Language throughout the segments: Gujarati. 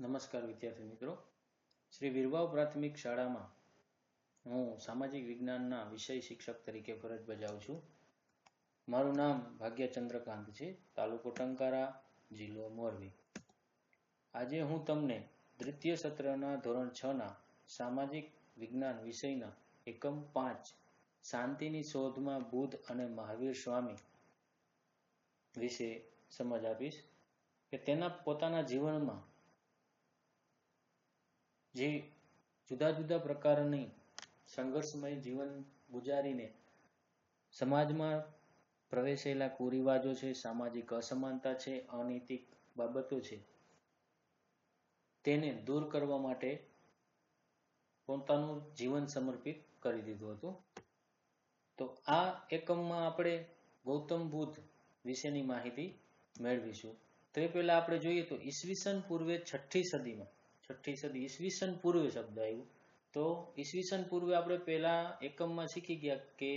નમસ્કાર વિદ્યાર્થી મિત્રો. શ્રી વીરવાવ પ્રાથમિક શાળામાં હું સામાજિક વિજ્ઞાનના વિષય શિક્ષક તરીકે ફરજ બજાવું છું. મારું નામ ભાગ્ય ચંદ્રકાંત છે, તાલુકો ટંકારા, જિલ્લો મોરબી. આજે હું તમને દ્વિતીય સત્રના ધોરણ 6 ના સામાજિક વિજ્ઞાન વિષયના એકમ 5 શાંતિની શોધમાં બુદ્ધ અને મહાવીર સ્વામી વિશે સમજ આપીશ કે તેના પોતાના જીવનમાં જે જુદા જુદા પ્રકારની સંઘર્ષમય જીવન ગુજારીને સમાજમાં પ્રવેશેલા કુરિવાજો છે, સામાજિક અસમાનતા છે, અનૈતિક બાબતો છે, તેને દૂર કરવા માટે પોતાનું જીવન સમર્પિત કરી દીધું હતું. તો આ એકમમાં આપણે ગૌતમ બુદ્ધ વિશેની માહિતી મેળવીશું. તે પહેલા આપણે જોઈએ તો ઈસવીસન પૂર્વે 6ઠી સદીમાં, 6ઠી સદી ઈસવીસન પૂર્વે શબ્દ આવ્યો, તો ઈસવીસન પૂર્વે આપણે પહેલા એકમમાં શીખી ગયા કે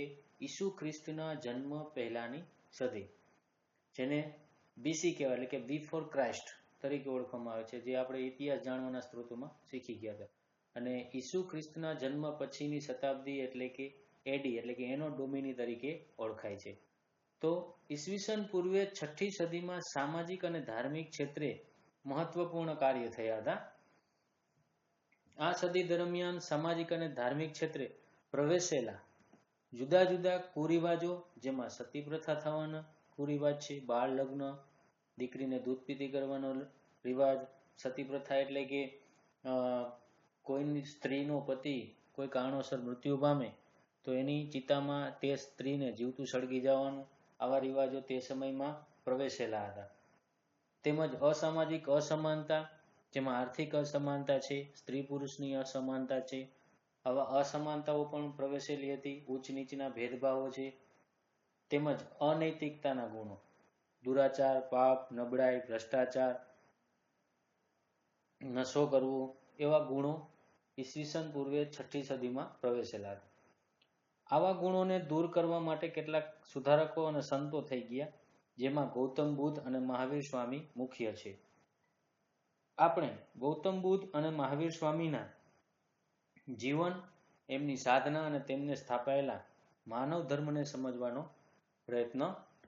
ઈસુ ખ્રિસ્તના જન્મ પહેલાની સદી, જેને બીસી કહેવાય, એટલે કે બિફોર ક્રાઇસ્ટ તરીકે ઓળખવામાં આવે છે, જે આપણે ઇતિહાસ જાણવાના સ્ત્રોતોમાં શીખી ગયા હતા. અને ઈસુ ખ્રિસ્તના જન્મ પછીની શતાબ્દી એટલે કે એડી એટલે કે એનો ડોમિની તરીકે ઓળખાય છે. તો ઈસવીસન પૂર્વે 6ઠી સદીમાં સામાજિક અને ધાર્મિક ક્ષેત્રે મહત્વપૂર્ણ કાર્ય થયા હતા. આ સદી દરમિયાન સામાજિક અને ધાર્મિક ક્ષેત્રે પ્રવેશેલા જુદા જુદા કુરિવાજો, જેમાં સતી પ્રથા થવાના કુરિવાજ છે, બાળ લગ્ન, દીકરીને દૂધ પીતી કરવાનો રિવાજ, સતી પ્રથા એટલે કે કોઈની સ્ત્રીનો પતિ કોઈ કારણોસર મૃત્યુ પામે તો એની ચિતામાં તે સ્ત્રીને જીવતું સળગી જવાનું, આવા રિવાજો તે સમયમાં પ્રવેશેલા હતા. તેમજ અસામાજિક અસમાનતા, જેમાં આર્થિક અસમાનતા છે, સ્ત્રી પુરુષની અસમાનતા છે, આવા અસમાનતાઓ પણ પ્રવેશેલી હતી. ઉચ્ચ નીચના ભેદભાવો છે, તેમજ અનૈતિકતાના ગુણો, દુરાચાર, પાપ, નબળાઈ, ભ્રષ્ટાચાર, નશો કરવો, એવા ગુણો ઈસવીસન પૂર્વે 6ઠી સદીમાં પ્રવેશેલા હતા. આવા ગુણોને દૂર કરવા માટે કેટલાક સુધારકો અને સંતો થઈ ગયા, જેમાં ગૌતમ બુદ્ધ અને મહાવીર સ્વામી મુખ્ય છે. આપણે ગૌતમ બુદ્ધ અને મહાવીર સ્વામીના જીવન, એમની સાધના અને તેમને સ્થાપાયેલા માનવ ધર્મને સમજવાનો પ્રયત્ન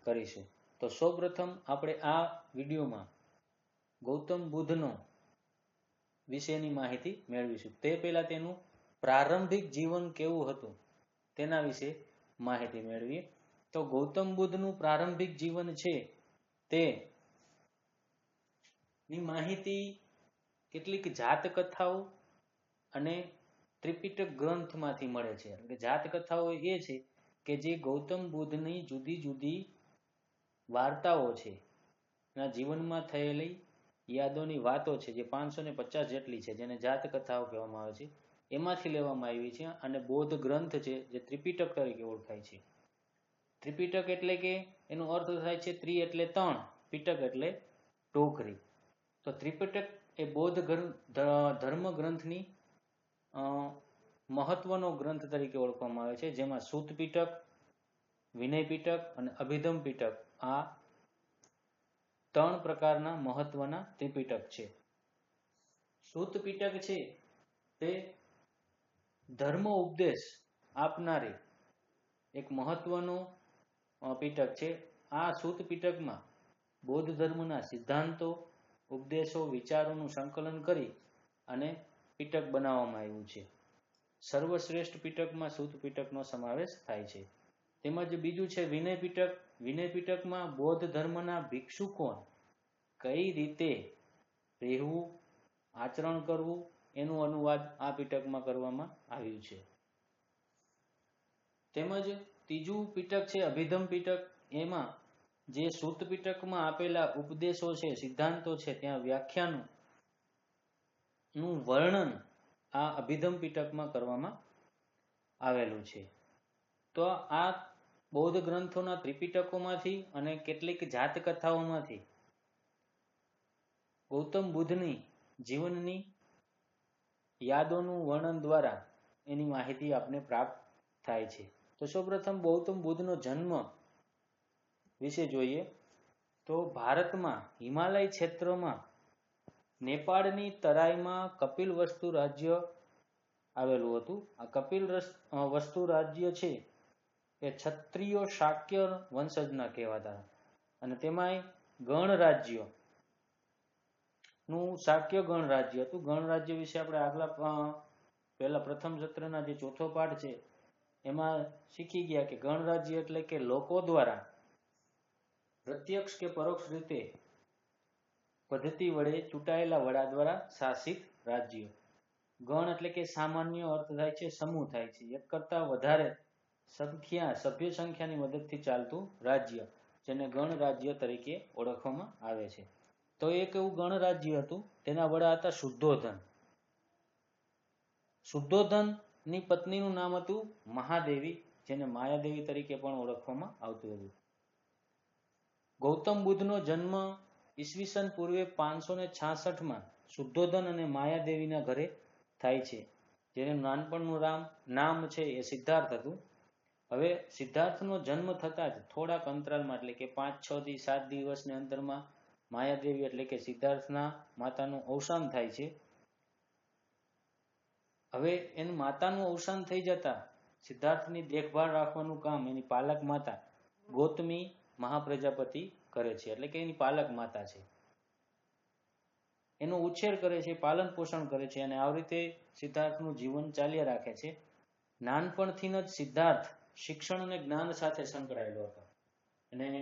કરીશું. તો સૌપ્રથમ આપણે આ વિડીયોમાં ગૌતમ બુદ્ધનો વિશેની માહિતી મેળવીશું. તે પહેલા તેનું પ્રારંભિક જીવન કેવું હતું તેના વિશે માહિતી મેળવીએ. તો ગૌતમ બુદ્ધનું પ્રારંભિક જીવન છે તે ની માહિતી કેટલીક જાત કથાઓ અને ત્રિપિટક ગ્રંથમાંથી મળે છે. એટલે જાત કથાઓ એ છે કે જે ગૌતમ બુદ્ધની જુદી જુદી વાર્તાઓ છે, એના જીવનમાં થયેલી યાદોની વાતો છે, જે 550 જેટલી છે, જેને જાત કથાઓ કહેવામાં આવે છે, એમાંથી લેવામાં આવી છે. અને બૌદ્ધ ગ્રંથ છે જે ત્રિપિટક તરીકે ઓળખાય છે. ત્રિપિટક એટલે કે એનો અર્થ થાય છે ત્રિ એટલે 3, પિટક એટલે ટોકરી. તો ત્રિપિટક એ બૌદ્ધ ધર્મ ગ્રંથની મહત્વનો ગ્રંથ તરીકે ઓળખવામાં આવે છે, જેમાં સૂત પિટક, વિનય પિટક અને અભિધમ પિટક, આ 3 પ્રકારના મહત્વના ત્રિપિટક છે. સૂત પિટક છે તે ધર્મ ઉપદેશ આપનારી એક મહત્વનો પિટક છે. આ સૂત પિટકમાં બૌદ્ધ ધર્મના સિદ્ધાંતો, ઉપદેશો, વિચારોનું સંકલન કરી અને પિટક બનાવવામાં આવ્યું છે. સર્વશ્રેષ્ઠ પિટકમાં સૂત પિટકનો સમાવેશ થાય છે. તેમજ બીજું છે વિનય પિટક. વિનય પિટકમાં બૌદ્ધ ધર્મના ભિક્ષુકો કઈ રીતે રહેવું, આચરણ કરવું, એનું અનુવાદ આ પિટકમાં કરવામાં આવ્યું છે. તેમજ ત્રીજું પિટક છે અભિધમ પિટક. એમાં જે સૂત પિટકમાં આપેલા ઉપદેશો છે, સિદ્ધાંતો છે, ત્યાં વ્યાખ્યાનનું વર્ણન આ અભિધમ પિટકમાં કરવામાં આવેલું છે. તો આ બૌદ્ધ ગ્રંથોના ત્રિપિટકોમાંથી અને કેટલીક જાત કથાઓમાંથી ગૌતમ બુદ્ધની જીવનની યાદોનું વર્ણન દ્વારા એની માહિતી આપને પ્રાપ્ત થાય છે. તો સૌપ્રથમ ગૌતમ બુદ્ધનો જન્મ વિશે જોઈએ તો ભારતમાં હિમાલય ક્ષેત્રમાં નેપાળની તરાઈમાં કપિલવસ્તુ રાજ્ય આવેલું હતું. આ કપિલવસ્તુ રાજ્ય છે એ ક્ષત્રિયો શાક્ય વંશજના કહેવાતા અને તેમાંય ગણ રાજ્ય નું શાક્ય ગણ રાજ્ય હતું. ગણ રાજ્ય વિશે આપણે આગલા પહેલા પ્રથમ સત્રના જે ચોથો પાઠ છે એમાં શીખી ગયા કે ગણ રાજ્ય એટલે કે લોકો દ્વારા પ્રત્યક્ષ કે પરોક્ષ રીતે પદ્ધતિ વડે ચૂંટાયેલા વડા દ્વારા શાસિત રાજ્ય. ગણ એટલે કે સામાન્ય અર્થ થાય છે સમૂહ થાય છે, એક કરતા વધારે સભ્ય સંખ્યાની મદદથી ચાલતું રાજ્ય, જેને ગણ રાજ્ય તરીકે ઓળખવામાં આવે છે. તો એક એવું ગણ રાજ્ય હતું, તેના વડા હતા શુદ્ધોધન. શુદ્ધોધનની પત્નીનું નામ હતું મહાદેવી, જેને માયાદેવી તરીકે પણ ઓળખવામાં આવતું હતું. ગૌતમ બુદ્ધનો જન્મ ઈસવીસન પૂર્વે 566માં શુદ્ધોધન અને માયાદેવીના ઘરે થાય છે. જેનું નાનપણનું નામ છે એ સિદ્ધાર્થ હતું. હવે સિદ્ધાર્થનો જન્મ થતાં જ થોડાક અંતરાલમાં એટલે કે 5-6 થી 7 દિવસની અંતરમાં માયાદેવી એટલે કે સિદ્ધાર્થના માતાનું અવસાન થાય છે. હવે એની માતાનું અવસાન થઈ જતા સિદ્ધાર્થની દેખભાળ રાખવાનું કામ એની પાલક માતા ગૌતમી મહાપ્રજાપતિ કરે છે, એટલે કે એની પાલક માતા છે. એનો ઉછેર કરે છે, પાલન પોષણ કરે છે અને આવી રીતે સિદ્ધાર્થનું જીવન ચાલ્યા રાખે છે. નાનપણથી જ સિદ્ધાર્થ શિક્ષણ અને જ્ઞાન સાથે સંકળાયેલો હતો અને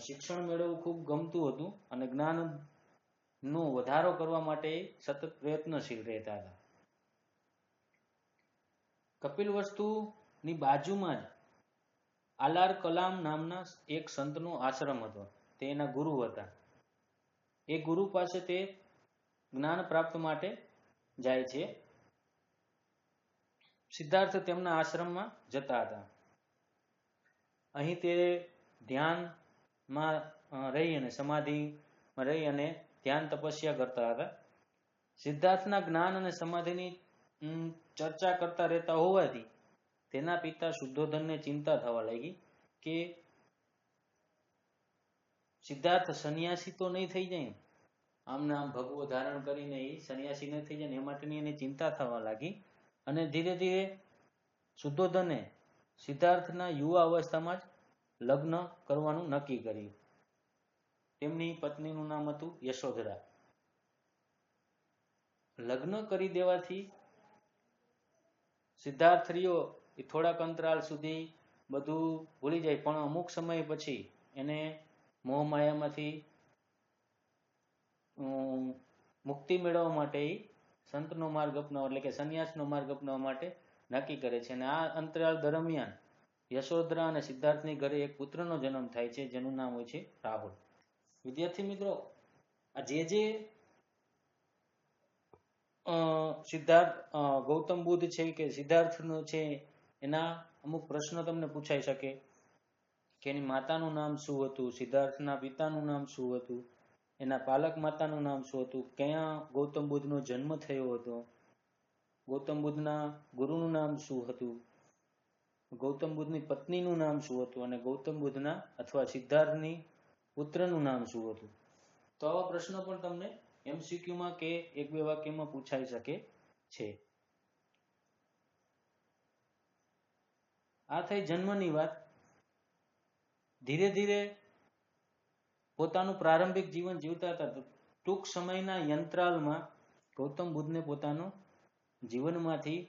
શિક્ષણ મેળવવું ખૂબ ગમતું હતું અને જ્ઞાનનો વધારો કરવા માટે સતત પ્રયત્નશીલ રહેતા હતા. કપિલવસ્તુની બાજુમાં જ આલાર કલામ નામના એક સંતનો આશ્રમ હતો. તે એના ગુરુ હતા. એ ગુરુ પાસે તે જ્ઞાન પ્રાપ્ત માટે જાય છે. સિદ્ધાર્થ તેમના આશ્રમમાં જતા હતા. અહીં તે ધ્યાનમાં રહી અને સમાધિમાં રહી અને ધ્યાન તપસ્યા કરતા હતા. સિદ્ધાર્થના જ્ઞાન અને સમાધિની ચર્ચા કરતા રહેતા હોવાથી તેના પિતા શુદ્ધોધનને ચિંતા થવા લાગી કે સિદ્ધાર્થ સંન્યાસી તો નહીં થઈ જાય, આમને આમ ભગવો ધારણ કરીને એ સંન્યાસી ન થઈ જાય, એ માટેની એને ચિંતા થવા લાગી. અને ધીરે ધીરે શુદ્ધોધને સિદ્ધાર્થના યુવા અવસ્થામાં જ લગ્ન કરવાનું નક્કી કર્યું. તેમની પત્નીનું નામ હતું યશોધરા. લગ્ન કરી દેવાથી સિદ્ધાર્થ રહ્યો એ થોડાક અંતરાલ સુધી બધું ભૂલી જાય, પણ અમુક સમય પછી એને મોહમાયામાંથી મુક્તિ મેળવવા માટે સંતનો માર્ગ અપનાવવા એટલે કે સંન્યાસનો માર્ગ અપનાવવા માટે નક્કી કરે છે. અને આ અંતરાલ દરમિયાન યશોધરા અને સિદ્ધાર્થની ઘરે એક પુત્રનો જન્મ થાય છે, જેનું નામ હોય છે રાહુલ. વિદ્યાર્થી મિત્રો, આ જે સિદ્ધાર્થ ગૌતમ બુદ્ધ છે કે સિદ્ધાર્થનો છે એના અમુક પ્રશ્નો તમને પૂછાઈ શકે કે એની માતાનું નામ શું હતું, સિદ્ધાર્થના પિતાનું નામ શું હતું, એના પાલક માતાનું નામ શું હતું, ક્યાં ગૌતમ બુદ્ધનો જન્મ થયો હતો, ગૌતમ બુદ્ધના ગુરુનું નામ શું હતું, ગૌતમ બુદ્ધની પત્નીનું નામ શું હતું અને ગૌતમ બુદ્ધના અથવા સિદ્ધાર્થની પુત્રનું નામ શું હતું. તો આવા પ્રશ્નો પણ તમને એમસીક્યુમાં કે એક બે વાક્યમાં પૂછાઈ શકે છે. આ થઈ જન્મની વાત. ધીરે ધીરે પોતાનું પ્રારંભિક જીવન જીવતા હતા. ટૂંક સમયના યંત્રાલમાં ગૌતમ બુદ્ધને પોતાનું જીવનમાંથી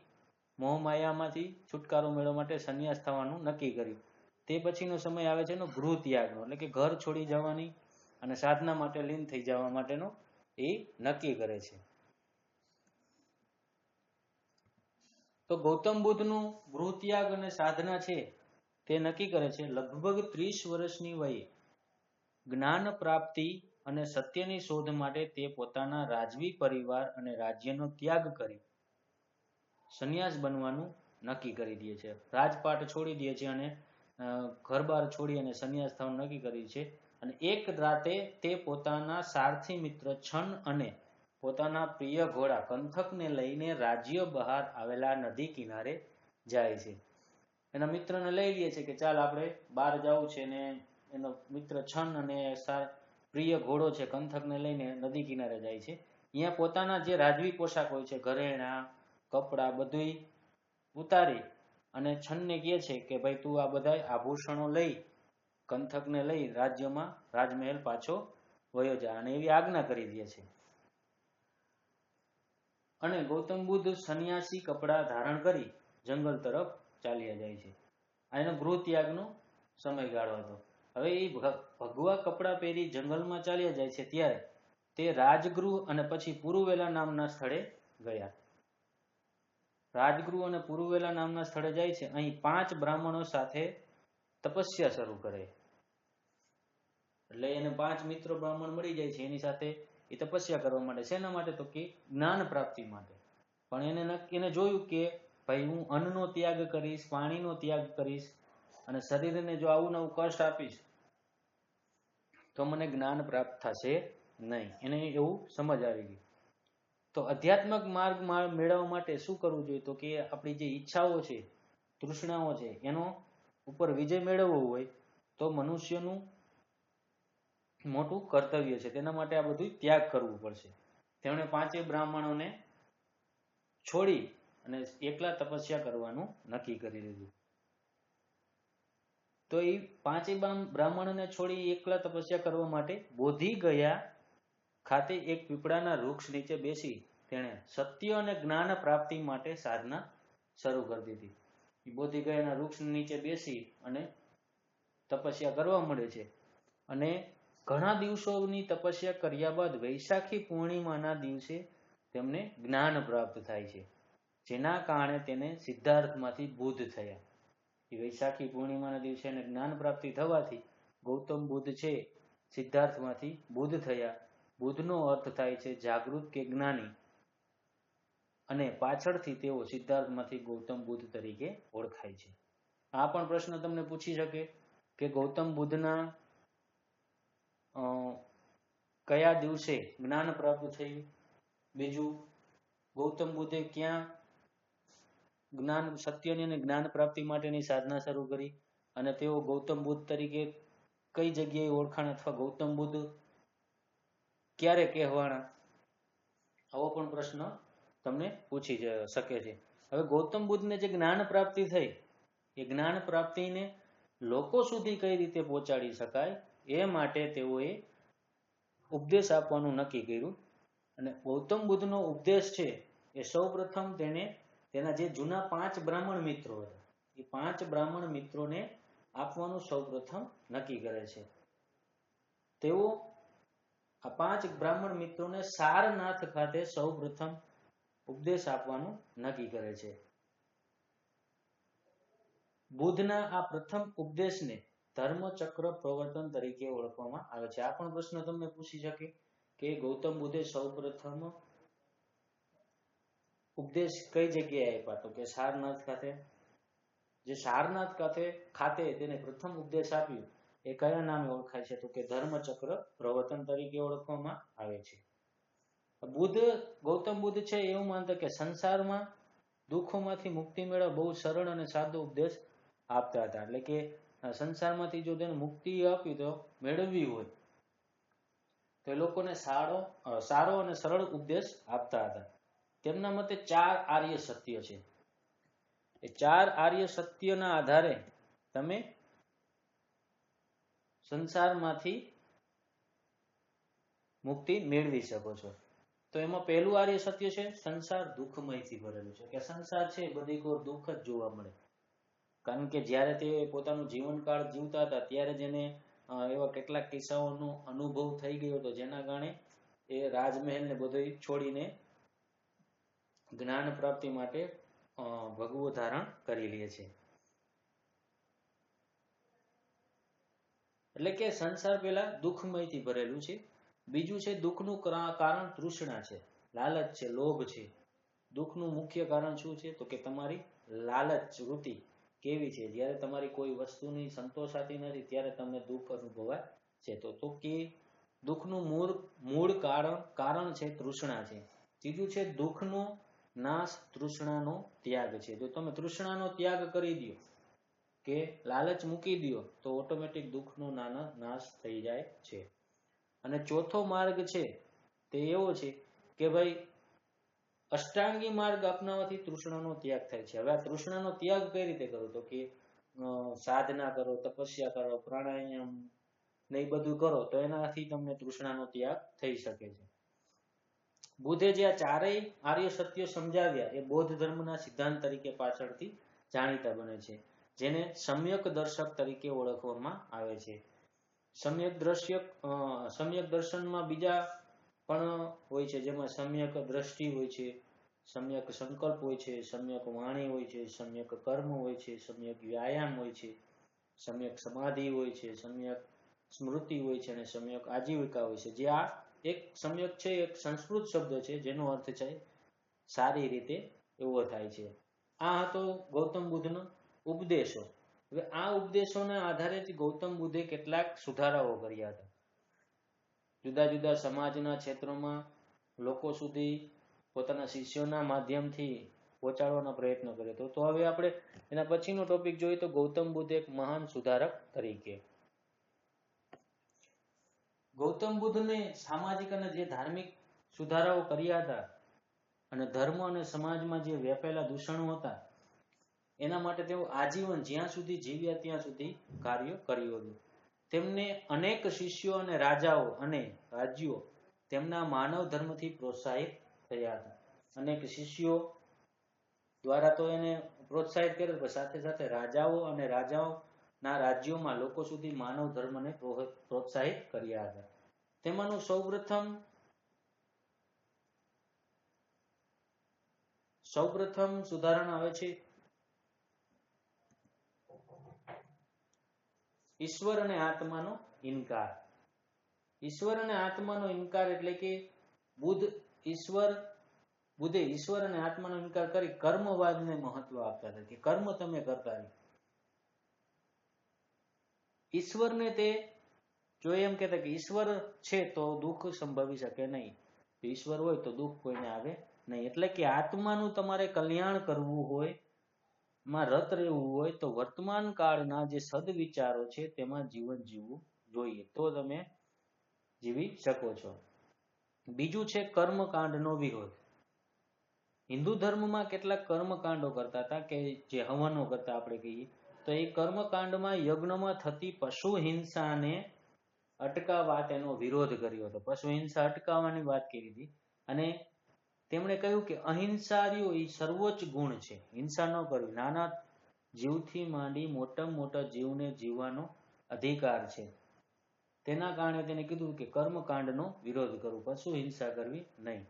મોહમાયામાંથી છુટકારો મેળવવા માટે સંન્યાસ થવાનું નક્કી કર્યું. તે પછીનો સમય આવે છે એનો ગૃહ ત્યાગનો, એટલે કે ઘર છોડી જવાની અને સાધના માટે લીન થઈ જવા માટેનો એ નક્કી કરે છે. તો ગૌતમ બુદ્ધનું ગૃહ ત્યાગ અને સાધના છે તે નક્કી કરે છે. લગભગ 30 વર્ષની વયે જ્ઞાન પ્રાપ્તિ અને સત્યની શોધ માટે તે પોતાના રાજવી પરિવાર અને રાજ્યનો ત્યાગ કરી સંન્યાસ બનવાનું નક્કી કરી દે છે. રાજપાટ છોડી દે છે અને ઘરબાર છોડી અને સંન્યાસ થવાનું નક્કી કર્યું છે. અને એક રાતે તે પોતાના સારથી મિત્ર છન અને પોતાના પ્રિય ઘોડા કંથકને લઈને રાજ્ય બહાર આવેલા નદી કિનારે જાય છે. એના મિત્રને લઈ લે છે કે ચાલ આપણે બહાર જવું છે, ને એનો મિત્ર છન અને પ્રિય ઘોડો છે કંથકને લઈને નદી કિનારે જાય છે. અહીંયા પોતાના જે રાજવી પોશાક હોય છે, ઘરેણા, કપડા બધું ઉતારી અને છનને કહે છે કે ભાઈ તું આ બધા આભૂષણો લઈ કંથકને લઈ રાજ્યમાં રાજમહેલ પાછો વયો જા, અને એવી આજ્ઞા કરી દે છે. અને ગૌતમ બુદ્ધ સંન્યાસી કપડા ધારણ કરી જંગલ તરફ ચાલ્યા જાય છે. આ એનો ગૃહ ત્યાગનો સમયગાળો હતો. હવે એ ભગવા કપડા પહેરી જંગલમાં ચાલ્યા જાય છે ત્યારે તે રાજગૃહ અને પછી પુરુવેલા નામના સ્થળે ગયા. રાજગૃહ અને પુરુવેલા નામના સ્થળે જાય છે. અહીં 5 બ્રાહ્મણો સાથે તપસ્યા શરૂ કરે. એટલે એને 5 મિત્રો બ્રાહ્મણ મળી જાય છે, એની સાથે એ તપસ્યા કરવા માટે. શેના માટે? તો કે જ્ઞાન પ્રાપ્તિ માટે. પણ એને જોયું કે ભાઈ હું અન્નનો ત્યાગ કરીશ, પાણીનો ત્યાગ કરીશ અને શરીરને જો આવું નવું કષ્ટ આપીશ તો મને જ્ઞાન પ્રાપ્ત થશે નહીં. એને એવું સમજ આવી ગઈ. તો આધ્યાત્મિક માર્ગ મેળવવા માટે શું કરવું જોઈએ? તો કે આપણી જે ઈચ્છાઓ છે, તૃષ્ણાઓ છે, એનો ઉપર વિજય મેળવવો હોય તો મનુષ્યનું મોટું કર્તવ્ય છે. તેના માટે આ બધું ત્યાગ કરવું પડશે. તેમણે 5 બ્રાહ્મણોને છોડી અને એકલા તપસ્યા કરવાનું નક્કી કરી લીધું. તો એ 5 બ્રાહ્મણોને છોડી એકલા તપસ્યા કરવા માટે બોધિ ગયા ખાતે એક પીપળાના વૃક્ષ નીચે બેસી તેણે સત્ય અને જ્ઞાન પ્રાપ્તિ માટે સાધના શરૂ કરી દીધી. બોધિ ગયાના વૃક્ષ નીચે બેસી અને તપસ્યા કરવા મળે છે. અને ઘણા દિવસોની તપસ્યા કર્યા બાદ વૈશાખી પૂર્ણિમાના દિવસે તેમને જ્ઞાન પ્રાપ્ત થાય છે, જેના કારણે તેને સિદ્ધાર્થમાંથી બુદ્ધ થયા. વૈશાખી પૂર્ણિમાના દિવસે એને જ્ઞાન પ્રાપ્તિ થવાથી ગૌતમ બુદ્ધ છે સિદ્ધાર્થમાંથી બુદ્ધ થયા. બુદ્ધનો અર્થ થાય છે જાગૃત કે જ્ઞાની, અને પાછળથી તેઓ સિદ્ધાર્થમાંથી ગૌતમ બુદ્ધ તરીકે ઓળખાય છે. આ પણ પ્રશ્ન તમને પૂછી શકે કે ગૌતમ બુદ્ધના કયા દિવસે જ્ઞાન પ્રાપ્ત થયું? બીજું, ગૌતમ બુદ્ધે ક્યાં જ્ઞાન સત્યની અને જ્ઞાન પ્રાપ્તિ માટેની સાધના શરૂ કરી? અને તેઓ ગૌતમ બુદ્ધ તરીકે કઈ જગ્યાએ ઓળખાણ, અથવા ગૌતમ બુદ્ધ ક્યારે કહેવાણા? આવો પણ પ્રશ્ન તમને પૂછી શકે છે. હવે ગૌતમ બુદ્ધને જે જ્ઞાન પ્રાપ્તિ થઈ એ જ્ઞાન પ્રાપ્તિને લોકો સુધી કઈ રીતે પહોંચાડી શકાય એ માટે તેઓએ ઉપદેશ આપવાનું નક્કી કર્યું. અને ગૌતમ બુદ્ધનો ઉપદેશ છે એ સૌપ્રથમ તેને તેના જે જૂના 5 બ્રાહ્મણ મિત્રો હતા એ 5 બ્રાહ્મણ મિત્રોને આપવાનું સૌપ્રથમ નક્કી કરે છે. તેઓ આ 5 બ્રાહ્મણ મિત્રોને સારનાથ ખાતે સૌપ્રથમ ઉપદેશ આપવાનું નક્કી કરે છે. બુદ્ધના આ પ્રથમ ઉપદેશને ધર્મચક્ર પ્રવર્તન તરીકે ઓળખવામાં આવે છે. આ પણ પ્રશ્ન તમને પૂછી શકે કે ગૌતમ બુદ્ધે સૌપ્રથમ ઉપદેશ કઈ જગ્યાએ આપ્યા? તો કે સારનાથ ખાતે. જે સારનાથ ખાતે તેને પ્રથમ ઉપદેશ આપ્યું એ કયા નામે ઓળખાય છે? તો કે ધર્મચક્ર પ્રવર્તન તરીકે ઓળખવામાં આવે છે. ગૌતમ બુદ્ધ છે એવું માનતા કે સંસારમાં દુઃખોમાંથી મુક્તિ મેળવવા બહુ સરળ અને સાદો ઉપદેશ આપતા હતા. એટલે કે સંસારમાંથી જો તેને મુક્તિ આપી તો મેળવવી હોય તો એ લોકોને સારો અને સરળ ઉપદેશ આપતા હતા. તેમના મતે 4 આર્ય સત્ય છે. એ 4 આર્ય સત્યના આધારે તમે સંસારમાંથી મુક્તિ મેળવી શકો છો. તો એમાં પહેલું આર્ય સત્ય છે સંસાર દુઃખમયથી ભરેલું છે. કે સંસાર છે બધી કોઈ દુઃખ જ જોવા મળે. કારણ કે જ્યારે તે પોતાનું જીવનકાળ જીવતા હતા ત્યારે જ એને એવા કેટલાક કિસ્સાઓનો અનુભવ થઈ ગયો હતો, જેના કારણે એ રાજમહેલને બધું છોડીને જ્ઞાન પ્રાપ્તિ માટે ભગવો ધારણ કરી લે છે. એટલે કે સંસાર પેલા દુઃખમયથી ભરેલું છે. બીજું છે દુઃખનું કારણ તૃષ્ણા છે, લાલચ છે, લોભ છે. દુઃખનું મુખ્ય કારણ શું છે? તો કે તમારી લાલચ વૃત્તિ કેવી છે? જ્યારે તમારી કોઈ વસ્તુની સંતોષાતી નથી ત્યારે તમને દુઃખ અનુભવાય છે. તો કે દુઃખનું મૂળ કારણ છે તૃષ્ણા છે. ત્રીજું છે દુઃખનો નાશ તૃષ્ણાનો ત્યાગ છે. જો તમે તૃષ્ણાનો ત્યાગ કરી દો કે લાલચ મૂકી દો તો ઓટોમેટિક દુઃખનો નાશ થઈ જાય છે. અને ચોથો માર્ગ છે તે એવો છે કે ભાઈ અષ્ટાંગી માર્ગ અપનાવવાથી તૃષ્ણાનો ત્યાગ થાય છે. હવે આ તૃષ્ણાનો ત્યાગ કઈ રીતે કરવો? તો કે સાધના કરો, તપસ્યા કરો, પ્રાણાયામ ને એ બધું કરો તો એનાથી તમને તૃષ્ણાનો ત્યાગ થઈ શકે છે. બુદ્ધે જે આ ચારેય આર્ય સત્યો સમજાવ્યા એ બૌદ્ધ ધર્મના સિદ્ધાંત તરીકે પાછળથી જાણીતા બને છે, જેને સમ્યક દર્શક તરીકે ઓળખવામાં આવે છે. સમ્યક દર્શનમાં બીજા પણ હોય છે, જેમાં સમ્યક દ્રષ્ટિ હોય છે, સમ્યક સંકલ્પ હોય છે, સમ્યક વાણી હોય છે, સમ્યક કર્મ હોય છે, સમ્યક વ્યાયામ હોય છે, સમ્યક સમાધિ હોય છે, સમ્યક સ્મૃતિ હોય છે અને સમ્યક આજીવિકા હોય છે. જે આ એક સમ્યક છે એક સંસ્કૃત શબ્દ છે જેનો અર્થ છે સારી રીતે એવો થાય છે. આ હતો ગૌતમ બુદ્ધનો ઉપદેશો. હવે આ ઉપદેશોના આધારે જ ગૌતમ બુદ્ધે કેટલાક સુધારાઓ કર્યા હતા. જુદા જુદા સમાજના ક્ષેત્રોમાં લોકો સુધી પોતાના શિષ્યોના માધ્યમથી પહોંચાડવાનો પ્રયત્ન કર્યો હતો. તો હવે આપણે એના પછીનો ટોપિક જોઈએ તો ગૌતમ બુદ્ધ એક મહાન સુધારક તરીકે. ગૌતમ બુદ્ધને સામાજિક અને જે ધાર્મિક સુધારાઓ કર્યા હતા અને ધર્મ અને સમાજમાં જે વ્યાપેલા દૂષણો હતા એના માટે તેઓ આજીવન જ્યાં સુધી જીવ્યા ત્યાં સુધી કાર્ય કર્યું હતું. તેમને અનેક શિષ્યો અને રાજાઓ અને રાજ્યો તેમના માનવ ધર્મથી પ્રોત્સાહિત થયા હતા. અનેક શિષ્યો દ્વારા તો એને પ્રોત્સાહિત કર્યો, પણ સાથે સાથે રાજાઓ અને રાજાઓના રાજ્યોમાં લોકો સુધી માનવ ધર્મને પ્રોત્સાહિત કર્યા હતા. તેમાંનું સૌપ્રથમ સુધારણ આવે છે ઈશ્વર અને આત્માનો ઇનકાર. ઈશ્વર અને આત્માનો ઇનકાર એટલે કે બુદ્ધે ઈશ્વર અને આત્માનો ઇનકાર કરી કર્મવાદને મહત્વ આપતા હતા કે કર્મ તમે કરતા રહો. ઈશ્વરને તે જો એમ કહેતા કે ઈશ્વર છે તો દુઃખ સંભવી શકે નહીં, ઈશ્વર હોય તો દુઃખ કોઈને આવે નહીં. એટલે કે આત્માનું તમારે કલ્યાણ કરવું હોય, માં રત રહેવું હોય તો વર્તમાન કાળના જે સદવિચારો છે તેમાં જીવન જીવવું જોઈએ, તો તમે જીવી શકો છો. બીજું છે કર્મકાંડનો વિરોધ. હિન્દુ ધર્મમાં કેટલાક કર્મકાંડો કરતા હતા કે જે હવનો કરતા આપણે કહીએ તો એ કર્મકાંડમાં યજ્ઞમાં થતી પશુ હિંસાને અટકાવવા તેનો વિરોધ કર્યો હતો. પશુ હિંસા અટકાવવાની વાત કરી હતી અને તેમણે કહ્યું કે અહિંસા રહ્યો એ સર્વોચ્ચ ગુણ છે. હિંસા ન કરવી, નાના જીવથી માંડી મોટા જીવને જીવવાનો અધિકાર છે. તેના કારણે તેને કીધું કે કર્મકાંડનો વિરોધ કરવો, પશુ હિંસા કરવી નહીં.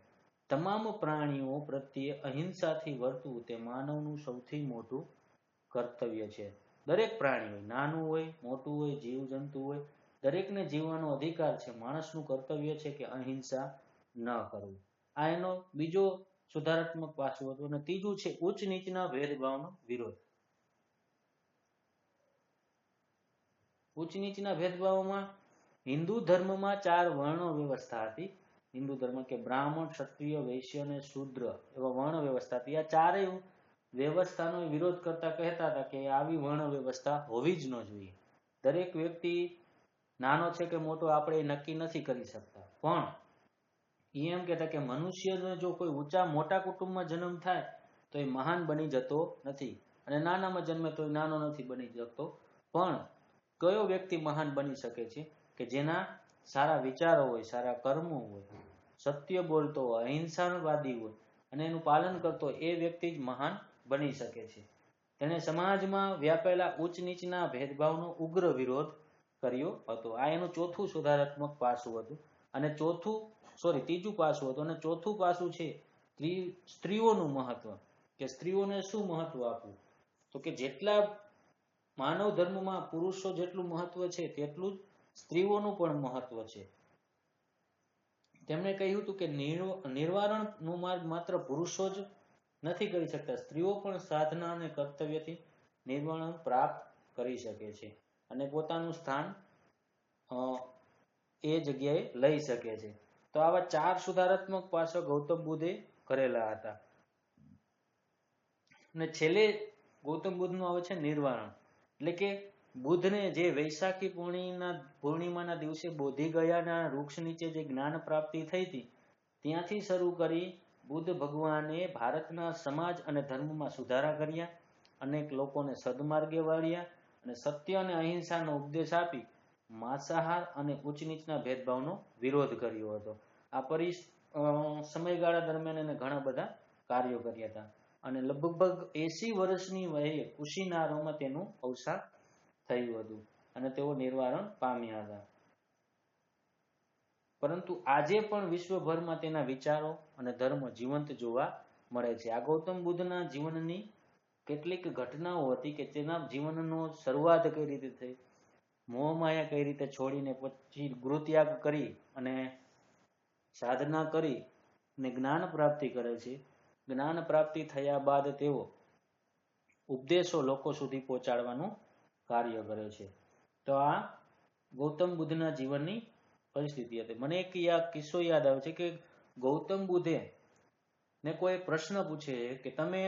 તમામ પ્રાણીઓ પ્રત્યે અહિંસાથી વર્તવું તે માનવનું સૌથી મોટું કર્તવ્ય છે. દરેક પ્રાણી હોય, નાનું હોય મોટું હોય, જીવજંતુ હોય, દરેકને જીવવાનો અધિકાર છે. માણસનું કર્તવ્ય છે કે અહિંસા ન કરવું. આ એનો બીજો સુધારાત્મક પાસું હતું. અને ત્રીજું છે ઉચ્ચ નીચના ભેદભાવનો વિરોધ. ઉચ્ચ નીચના ભેદભાવમાં હિન્દુ ધર્મમાં 4 વર્ણ વ્યવસ્થા હતી. હિન્દુ ધર્મ કે બ્રાહ્મણ, ક્ષત્રિય, વૈશ્ય અને શૂદ્ર એવા વર્ણ વ્યવસ્થા હતી. આ ચારેય વ્યવસ્થાનો વિરોધ કરતા કહેતા હતા કે આવી વર્ણ વ્યવસ્થા હોવી જ ન જોઈએ. દરેક વ્યક્તિ નાનો છે કે મોટો આપણે નક્કી નથી કરી શકતા, પણ એમ કહેતા કે મનુષ્યને જો કોઈ મોટા કુટુંબમાં જન્મ થાય તો એ મહાન બની જતો નથી અને નાનામાં જન્મે તો નાનો નથી બની શકતો. પણ કયો વ્યક્તિ મહાન બની શકે છે? કે જેના સારા વિચારો હોય, સારા કર્મો હોય, સત્ય બોલતો હોય, અહિંસાવાદી હોય અને એનું પાલન કરતો હોય, એ વ્યક્તિ જ મહાન બની શકે છે. તેણે સમાજમાં વ્યાપેલા ઉચ્ચ નીચના ભેદભાવનો ઉગ્ર વિરોધ કર્યો હતો. આ એનું ચોથું સુધારાત્મક પાસું હતું. અને ત્રીજું પાસું હતું. અને ચોથું પાસું છે સ્ત્રીઓનું મહત્વ. કે સ્ત્રીઓને શું મહત્વ આપવું? તો કે જેટલા માનવ ધર્મમાં પુરુષો જેટલું મહત્વ છે તેટલું જ સ્ત્રીઓનું પણ મહત્વ છે. તેમણે કહ્યું હતું કે નિર્વાણનો માર્ગ માત્ર પુરુષો જ નથી કરી શકતા, સ્ત્રીઓ પણ સાધના અને કર્તવ્યથી નિર્વાણ પ્રાપ્ત કરી શકે છે અને પોતાનું સ્થાન એ જગ્યાએ લઈ શકે છે. તો આવા 4 સુધારાત્મક પાસા ગૌતમ બુદ્ધે કરેલા હતા. અને છેલ્લે ગૌતમ બુદ્ધનું આવે છે નિર્વાણ. એટલે કે બુદ્ધને જે વૈશાખી પૂર્ણિમાના દિવસે બોધિ ગયાના વૃક્ષ નીચે જે જ્ઞાન પ્રાપ્તિ થઈ હતી ત્યાંથી શરૂ કરી બુદ્ધ ભગવાને ભારતના સમાજ અને ધર્મમાં સુધારા કર્યા, અનેક લોકોને સદમાર્ગે વાળ્યા અને સત્ય અને અહિંસાનો ઉપદેશ આપી માંસાહાર અને ઉચ્ચ નીચના ભેદભાવનો વિરોધ કર્યો હતો. આ સમયગાળા દરમિયાન એને ઘણા બધા કાર્યો કર્યા હતા અને લગભગ 80 વર્ષની વયે કુશીનારોમાં તેનું અવસાન થયું હતું અને તેઓ નિર્વાણ પામ્યા હતા. પરંતુ આજે પણ વિશ્વભરમાં તેના વિચારો અને ધર્મ જીવંત જોવા મળે છે. આ ગૌતમ બુદ્ધના જીવનની કેટલીક ઘટનાઓ હતી કે તેના જીવનનો શરૂઆત કઈ રીતે થઈ, મોહમાયા કઈ રીતે છોડીને પછી ગૃહત્યાગ કરી અને સાધના કરી અને જ્ઞાન પ્રાપ્તિ કરે છે. જ્ઞાન પ્રાપ્તિ થયા બાદ તેઓ ઉપદેશો લોકો સુધી પહોંચાડવાનું કાર્ય કરે છે. તો આ ગૌતમ બુદ્ધના જીવનની પરિસ્થિતિ હતી. મને એક કિસ્સો યાદ આવે છે કે ગૌતમ બુદ્ધે ને કોઈ પ્રશ્ન પૂછે કે તમે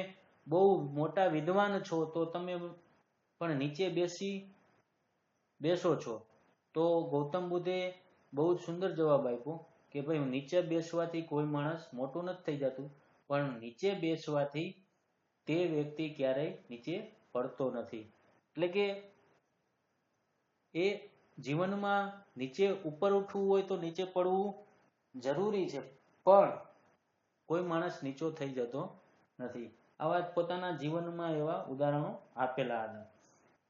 બહુ મોટા વિદ્વાન છો તો તમે પણ નીચે બેસો છો. તો ગૌતમ બુદ્ધે બહુ સુંદર જવાબ આપ્યો કે ભાઈ નીચે બેસવાથી કોઈ માણસ મોટું નથી થઈ જતું, પણ નીચે બેસવાથી તે વ્યક્તિ ક્યારેય નીચે પડતો નથી. એટલે કે એ જીવનમાં નીચે ઉપર ઉઠવું હોય તો નીચે પડવું જરૂરી છે, પણ કોઈ માણસ નીચો થઈ જતો નથી. આવા પોતાના જીવનમાં એવા ઉદાહરણો આપેલા હતા.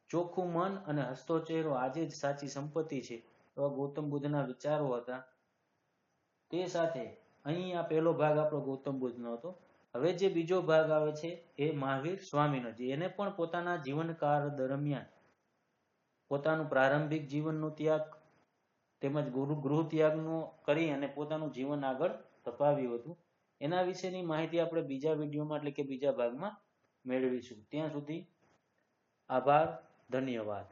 ચોખ્ખું મન અને હસતો ચહેરો આજે જ સાચી સંપત્તિ છે, એવા ગૌતમ બુદ્ધના વિચારો હતા. તે સાથે અહીં આ પહેલો ભાગ આપણો ગૌતમ બુદ્ધનો હતો. હવે જે બીજો ભાગ આવે છે એ મહાવીર સ્વામીનો છે. એને પણ પોતાના જીવનકાળ દરમિયાન પોતાનું પ્રારંભિક જીવનનો ત્યાગ તેમજ ગૃહ ત્યાગનો કરી અને પોતાનું જીવન આગળ ધપાવ્યું હતું. એના વિશેની માહિતી આપણે બીજા વિડીયોમાં એટલે કે બીજા ભાગમાં મેળવીશું. ત્યાં સુધી આભાર, ધન્યવાદ.